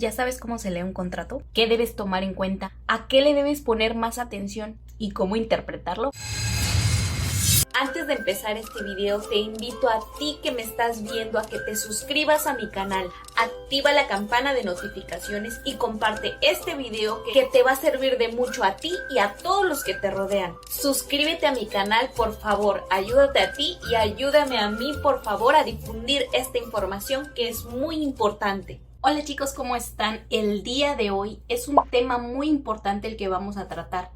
¿Ya sabes cómo se lee un contrato? ¿Qué debes tomar en cuenta? ¿A qué le debes poner más atención? ¿Y cómo interpretarlo? Antes de empezar este video, te invito a ti que me estás viendo a que te suscribas a mi canal, activa la campana de notificaciones y comparte este video que te va a servir de mucho a ti y a todos los que te rodean. Suscríbete a mi canal, por favor, ayúdate a ti y ayúdame a mí, por favor, a difundir esta información que es muy importante. Hola chicos, ¿cómo están? El día de hoy es un tema muy importante el que vamos a tratar,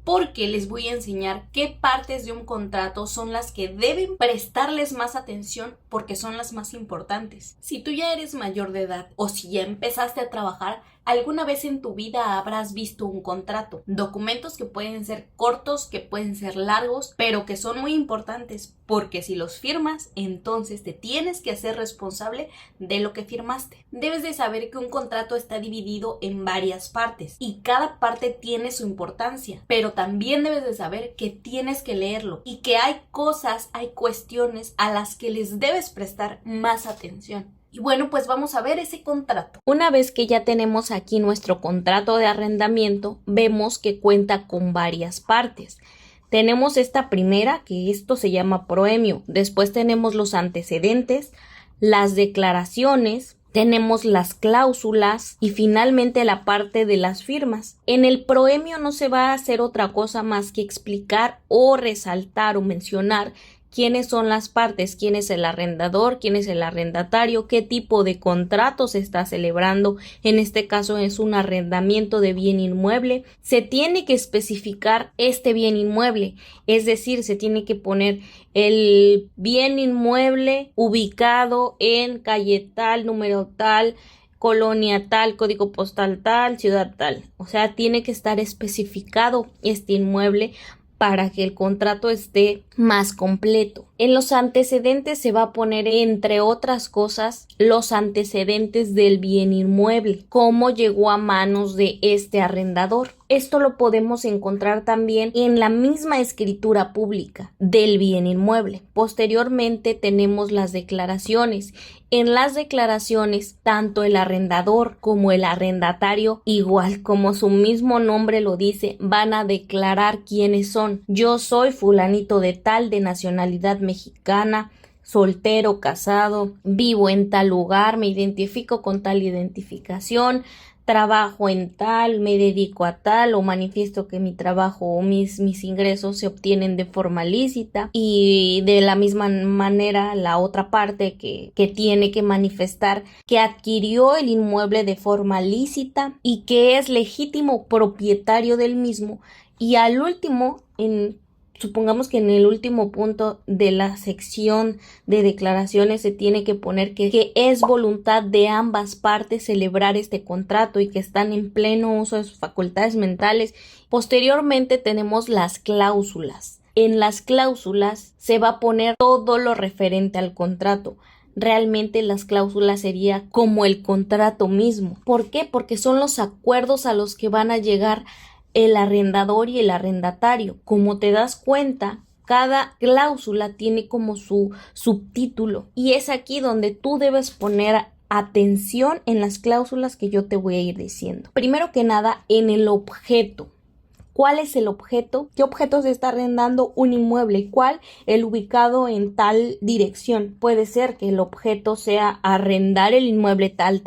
porque les voy a enseñar qué partes de un contrato son las que deben prestarles más atención porque son las más importantes. Si tú ya eres mayor de edad o si ya empezaste a trabajar, alguna vez en tu vida habrás visto un contrato. Documentos que pueden ser cortos, que pueden ser largos, pero que son muy importantes porque si los firmas, entonces te tienes que hacer responsable de lo que firmaste. Debes de saber que un contrato está dividido en varias partes y cada parte tiene su importancia, pero también debes de saber que tienes que leerlo y que hay cosas, hay cuestiones a las que les debes prestar más atención. Y bueno, pues vamos a ver ese contrato. Una vez que ya tenemos aquí nuestro contrato de arrendamiento, vemos que cuenta con varias partes. Tenemos esta primera, que esto se llama proemio. Después tenemos los antecedentes, las declaraciones, tenemos las cláusulas y finalmente la parte de las firmas. En el proemio no se va a hacer otra cosa más que explicar o resaltar o mencionar quiénes son las partes, quién es el arrendador, quién es el arrendatario, qué tipo de contrato se está celebrando. En este caso es un arrendamiento de bien inmueble. Se tiene que especificar este bien inmueble, es decir, se tiene que poner el bien inmueble ubicado en calle tal, número tal, colonia tal, código postal tal, ciudad tal. O sea, tiene que estar especificado este inmueble para que el contrato esté más completo. En los antecedentes se va a poner, entre otras cosas, los antecedentes del bien inmueble, cómo llegó a manos de este arrendador. Esto lo podemos encontrar también en la misma escritura pública del bien inmueble. Posteriormente tenemos las declaraciones. En las declaraciones, tanto el arrendador como el arrendatario, igual como su mismo nombre lo dice, van a declarar quiénes son. Yo soy fulanito de tal, de nacionalidad mexicana, soltero, casado, vivo en tal lugar, me identifico con tal identificación, trabajo en tal, me dedico a tal o manifiesto que mi trabajo o mis ingresos se obtienen de forma lícita. Y de la misma manera la otra parte que tiene que manifestar que adquirió el inmueble de forma lícita y que es legítimo propietario del mismo. Y al último, supongamos que en el último punto de la sección de declaraciones se tiene que poner que es voluntad de ambas partes celebrar este contrato y que están en pleno uso de sus facultades mentales. Posteriormente tenemos las cláusulas. En las cláusulas se va a poner todo lo referente al contrato. Realmente las cláusulas sería como el contrato mismo. ¿Por qué? Porque son los acuerdos a los que van a llegar el arrendador y el arrendatario. Como te das cuenta, cada cláusula tiene como su subtítulo y es aquí donde tú debes poner atención en las cláusulas que yo te voy a ir diciendo. Primero que nada, en el objeto. ¿Cuál es el objeto? ¿Qué objeto se está arrendando? Un inmueble. ¿Cuál? El ubicado en tal dirección. Puede ser que el objeto sea arrendar el inmueble tal,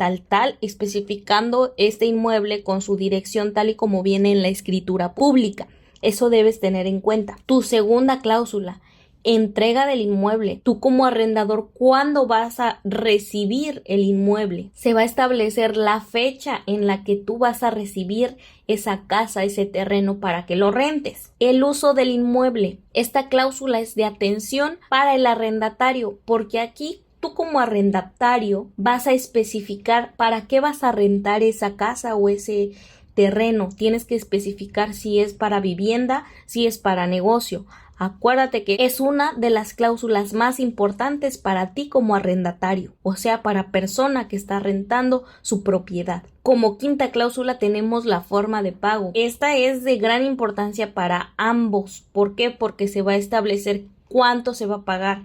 especificando este inmueble con su dirección tal y como viene en la escritura pública. Eso debes tener en cuenta. Tu segunda cláusula, entrega del inmueble. Tú como arrendador, ¿cuándo vas a recibir el inmueble? Se va a establecer la fecha en la que tú vas a recibir esa casa, ese terreno para que lo rentes. El uso del inmueble. Esta cláusula es de atención para el arrendatario, porque aquí tú como arrendatario vas a especificar para qué vas a rentar esa casa o ese terreno. Tienes que especificar si es para vivienda, si es para negocio. Acuérdate que es una de las cláusulas más importantes para ti como arrendatario, o sea, para persona que está rentando su propiedad. Como quinta cláusula tenemos la forma de pago. Esta es de gran importancia para ambos. ¿Por qué? Porque se va a establecer cuánto se va a pagar.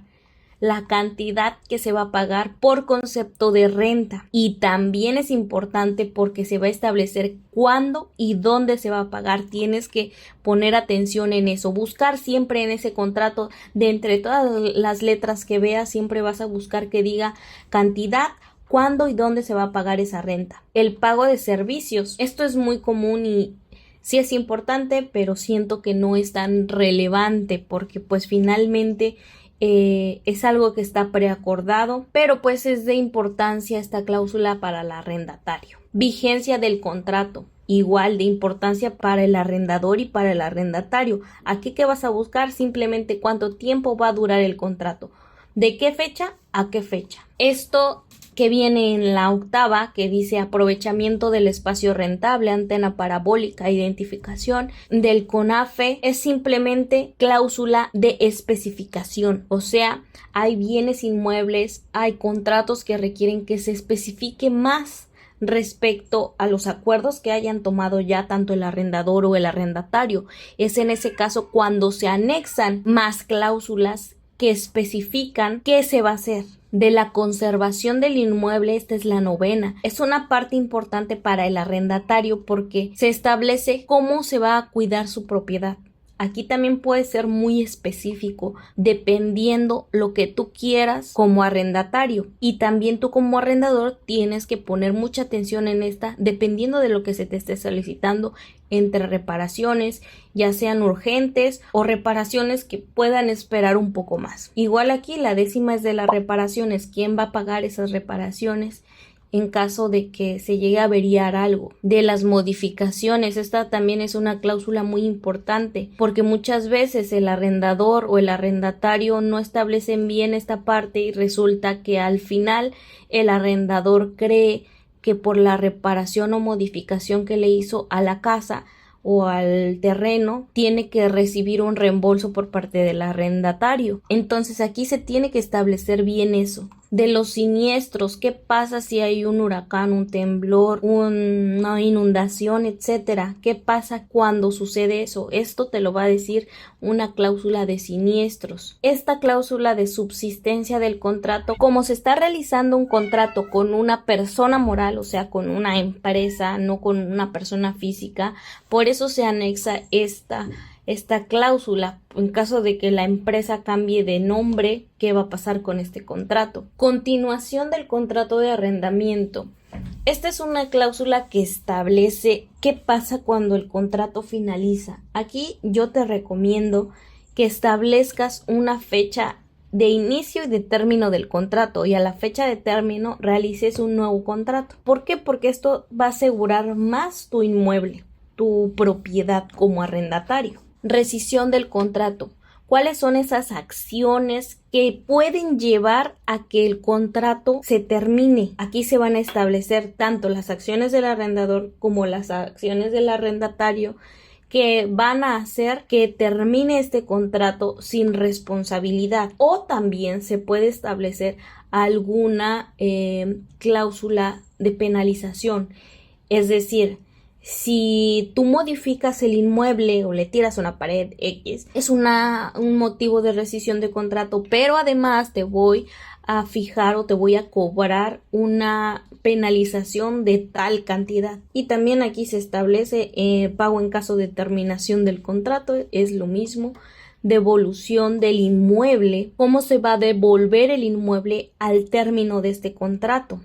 la cantidad que se va a pagar por concepto de renta. Y también es importante porque se va a establecer cuándo y dónde se va a pagar. Tienes que poner atención en eso, buscar siempre en ese contrato, de entre todas las letras que veas, siempre vas a buscar que diga cantidad, cuándo y dónde se va a pagar esa renta. El pago de servicios, esto es muy común y sí es importante, pero siento que no es tan relevante porque pues finalmente es algo que está preacordado, pero pues es de importancia esta cláusula para el arrendatario. Vigencia del contrato, igual de importancia para el arrendador y para el arrendatario. Aquí ¿qué vas a buscar? Simplemente cuánto tiempo va a durar el contrato. ¿De qué fecha a qué fecha? Esto que viene en la octava, que dice aprovechamiento del espacio rentable, antena parabólica, identificación del CONAFE, es simplemente cláusula de especificación. O sea, hay bienes inmuebles, hay contratos que requieren que se especifique más respecto a los acuerdos que hayan tomado ya tanto el arrendador o el arrendatario. Es en ese caso cuando se anexan más cláusulas que especifican qué se va a hacer. De la conservación del inmueble, esta es la novena. Es una parte importante para el arrendatario porque se establece cómo se va a cuidar su propiedad. Aquí también puede ser muy específico dependiendo lo que tú quieras como arrendatario, y también tú como arrendador tienes que poner mucha atención en esta dependiendo de lo que se te esté solicitando, entre reparaciones ya sean urgentes o reparaciones que puedan esperar un poco más. Igual aquí la décima es de las reparaciones. ¿Quién va a pagar esas reparaciones en caso de que se llegue a averiar algo? De las modificaciones, esta también es una cláusula muy importante porque muchas veces el arrendador o el arrendatario no establecen bien esta parte y resulta que al final el arrendador cree que por la reparación o modificación que le hizo a la casa o al terreno tiene que recibir un reembolso por parte del arrendatario. Entonces aquí se tiene que establecer bien eso. De los siniestros, ¿qué pasa si hay un huracán, un temblor, una inundación, etcétera? ¿Qué pasa cuando sucede eso? Esto te lo va a decir una cláusula de siniestros. Esta cláusula de subsistencia del contrato, como se está realizando un contrato con una persona moral, o sea, con una empresa, no con una persona física, por eso se anexa esta cláusula. En caso de que la empresa cambie de nombre, ¿qué va a pasar con este contrato? Continuación del contrato de arrendamiento. Esta es una cláusula que establece qué pasa cuando el contrato finaliza. Aquí yo te recomiendo que establezcas una fecha de inicio y de término del contrato, y a la fecha de término realices un nuevo contrato. ¿Por qué? Porque esto va a asegurar más tu inmueble, tu propiedad como arrendatario. Rescisión del contrato. ¿Cuáles son esas acciones que pueden llevar a que el contrato se termine? Aquí se van a establecer tanto las acciones del arrendador como las acciones del arrendatario que van a hacer que termine este contrato sin responsabilidad, o también se puede establecer alguna cláusula de penalización. Es decir, si tú modificas el inmueble o le tiras una pared X, es un motivo de rescisión de contrato, pero además te voy a fijar o te voy a cobrar una penalización de tal cantidad. Y también aquí se establece pago en caso de terminación del contrato, es lo mismo. Devolución del inmueble, cómo se va a devolver el inmueble al término de este contrato.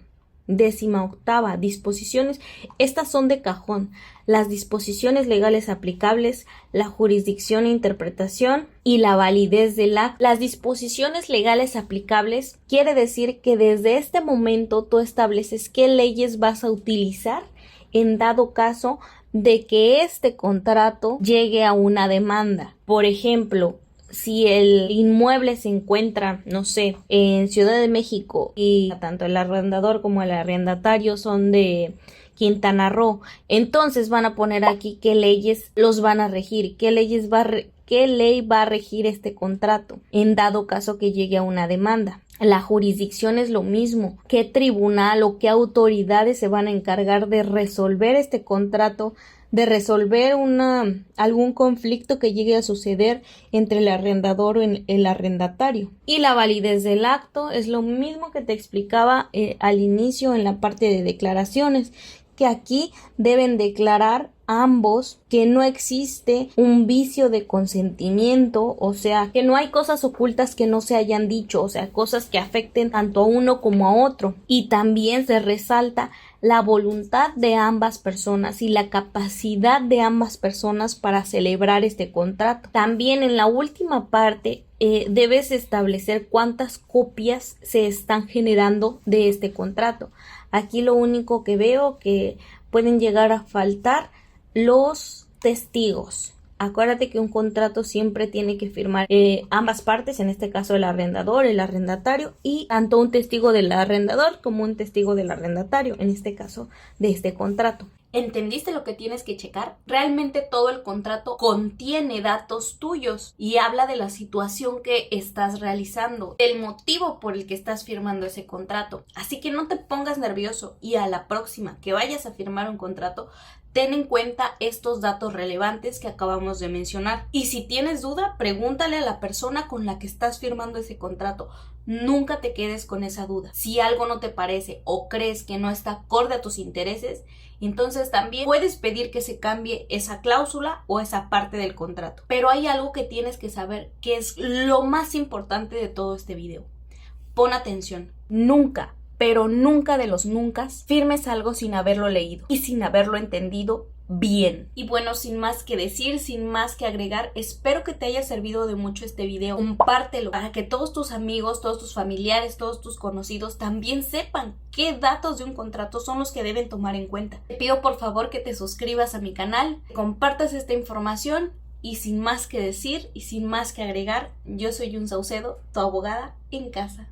18ª, disposiciones. Estas son de cajón. Las disposiciones legales aplicables, la jurisdicción e interpretación y la validez del acta. Las disposiciones legales aplicables quiere decir que desde este momento tú estableces qué leyes vas a utilizar en dado caso de que este contrato llegue a una demanda. Por ejemplo, si el inmueble se encuentra, no sé, en Ciudad de México y tanto el arrendador como el arrendatario son de Quintana Roo, entonces van a poner aquí qué leyes los van a regir, qué ley va a regir este contrato en dado caso que llegue a una demanda. La jurisdicción es lo mismo. ¿Qué tribunal o qué autoridades se van a encargar de resolver este contrato, de resolver algún conflicto que llegue a suceder entre el arrendador o el arrendatario? Y la validez del acto es lo mismo que te explicaba al inicio en la parte de declaraciones, que aquí deben declarar ambos que no existe un vicio de consentimiento, o sea, que no hay cosas ocultas que no se hayan dicho, o sea, cosas que afecten tanto a uno como a otro. Y también se resalta la voluntad de ambas personas y la capacidad de ambas personas para celebrar este contrato. También en la última parte debes establecer cuántas copias se están generando de este contrato. Aquí lo único que veo que pueden llegar a faltar los testigos. Acuérdate que un contrato siempre tiene que firmar ambas partes, en este caso el arrendador, el arrendatario, y tanto un testigo del arrendador como un testigo del arrendatario, en este caso de este contrato. ¿Entendiste lo que tienes que checar? Realmente todo el contrato contiene datos tuyos y habla de la situación que estás realizando, del motivo por el que estás firmando ese contrato. Así que no te pongas nervioso y a la próxima que vayas a firmar un contrato, ten en cuenta estos datos relevantes que acabamos de mencionar. Y si tienes duda, pregúntale a la persona con la que estás firmando ese contrato. Nunca te quedes con esa duda. Si algo no te parece o crees que no está acorde a tus intereses, entonces también puedes pedir que se cambie esa cláusula o esa parte del contrato. Pero hay algo que tienes que saber que es lo más importante de todo este video. Pon atención. Nunca, pero nunca de los nunca, firmes algo sin haberlo leído y sin haberlo entendido bien. Y bueno, sin más que decir, sin más que agregar, espero que te haya servido de mucho este video. Compártelo para que todos tus amigos, todos tus familiares, todos tus conocidos también sepan qué datos de un contrato son los que deben tomar en cuenta. Te pido por favor que te suscribas a mi canal, compartas esta información y sin más que decir y sin más que agregar, yo soy Yun Saucedo, tu abogada en casa.